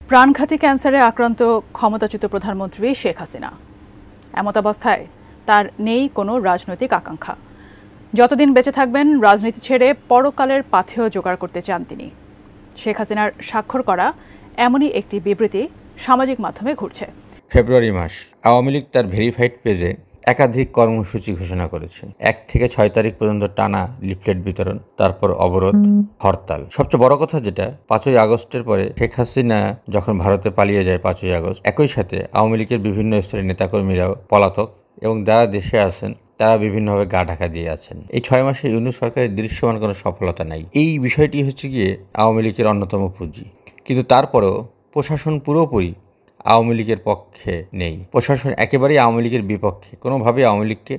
প্রাণঘাতী ক্যান্সারে আক্রান্ত ক্ষমতাচ্যুত প্রধানমন্ত্রী শেখ হাসিনা। এমতাবস্থায় তার নেই কোনো রাজনৈতিক আকাঙ্ক্ষা। যতদিন বেঁচে থাকবেন রাজনীতি ছেড়ে পরকালের পাথেয় জোগাড় করতে চান তিনি। শেখ হাসিনার স্বাক্ষর করা এমনই একটি বিবৃতি সামাজিক মাধ্যমে ঘুরছে। ফেব্রুয়ারি মাস আওয়ামী লীগ তার ভেরিফাইড পেজে একাধিক কর্মসূচি ঘোষণা করেছে। 1 থেকে 6 তারিখ পর্যন্ত টানা লিফলেট বিতরণ, তারপর অবরোধ, হরতাল। সবচেয়ে বড় কথা যেটা, 5ই আগস্টের পরে শেখ হাসিনা যখন ভারতে পালিয়ে যায় 5ই আগস্ট, একই সাথে আওয়ামী লীগের বিভিন্ন স্তরের নেতাকর্মীরাও পলাতক এবং যারা দেশে আছেন তারা বিভিন্নভাবে গা ঢাকা দিয়ে আছেন। এই 6 মাসে ইউনূস সরকারের দৃশ্যমান কোনো সফলতা নাই। এই বিষয়টি হচ্ছে গিয়ে আওয়ামী লীগের অন্যতম পুঁজি। কিন্তু তারপরেও প্রশাসন পুরোপুরি আওয়ামী লীগের পক্ষে নেই। প্রশাসন একেবারেই আওয়ামী লীগের বিপক্ষে। কোনোভাবেই আওয়ামী লীগকে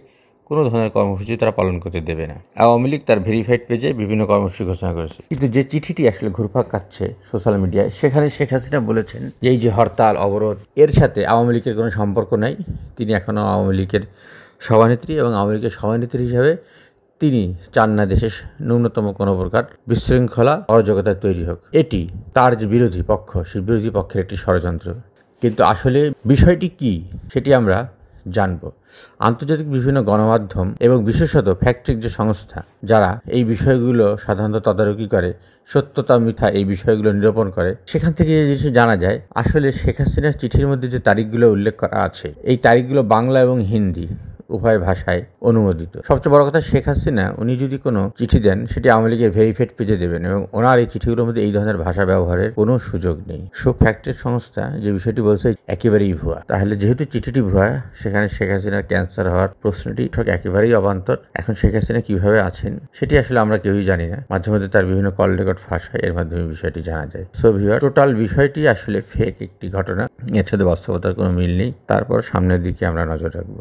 কোনো ধরনের কর্মসূচি তারা পালন করতে দেবে না। আওয়ামী লীগ তার ভেরিফাইড পেজে বিভিন্ন কর্মসূচি ঘোষণা করেছে, কিন্তু যে চিঠিটি আসলে ঘুরপাক খাচ্ছে সোশ্যাল মিডিয়ায়, সেখানে শেখ হাসিনা বলেছেন যে এই যে হরতাল অবরোধ, এর সাথে আওয়ামী লীগের কোনো সম্পর্ক নাই। তিনি এখনও আওয়ামী লীগের সভানেত্রী এবং আওয়ামী লীগের সভানেত্রী হিসাবে তিনি চান না দেশের ন্যূনতম কোনো প্রকার বিশৃঙ্খলা অরাজকতা তৈরি হোক। এটি তার যে বিরোধী পক্ষ, সেই বিরোধী পক্ষের একটি ষড়যন্ত্র। কিন্তু আসলে বিষয়টি কি সেটি আমরা জানব। আন্তর্জাতিক বিভিন্ন গণমাধ্যম এবং বিশেষত ফ্যাক্ট-চেক যে সংস্থা, যারা এই বিষয়গুলো সাধারণত তদারকি করে, সত্যতা মিথ্যা এই বিষয়গুলো নিরূপণ করে, সেখান থেকে যে জিনিস জানা যায়, আসলে শেখ হাসিনার চিঠির মধ্যে যে তারিখগুলো উল্লেখ করা আছে, এই তারিখগুলো বাংলা এবং হিন্দি উভয় ভাষায় অনুমোদিত। সবচেয়ে বড় কথা, শেখ হাসিনা উনি যদি কোনো চিঠি দেন, সেটি আওয়ামী লীগের ভেরিফাইড পেজে দেবেন এবং ওনার এই চিঠিগুলোর মধ্যে এই ধরনের ভাষা ব্যবহারের কোনো সুযোগ নেই। ফ্যাক্টের সংস্থা যে বিষয়টি বলছে একেবারেই ভুয়া। তাহলে যেহেতু চিঠিটি ভুয়া, সেখানে শেখ হাসিনার ক্যান্সার হওয়ার প্রশ্নটি একেবারেই অবান্তর। এখন শেখ হাসিনা কিভাবে আছেন সেটি আসলে আমরা কেউই জানি না। মাঝে মধ্যে তার বিভিন্ন কল রেকর্ড ফাঁস হয়, এর মাধ্যমে বিষয়টি জানা যায়। সো ভিউয়ার, টোটাল বিষয়টি আসলে ফেক একটি ঘটনা, এর সাথে বাস্তবতার কোনো মিল নেই। তারপর সামনের দিকে আমরা নজর রাখবো।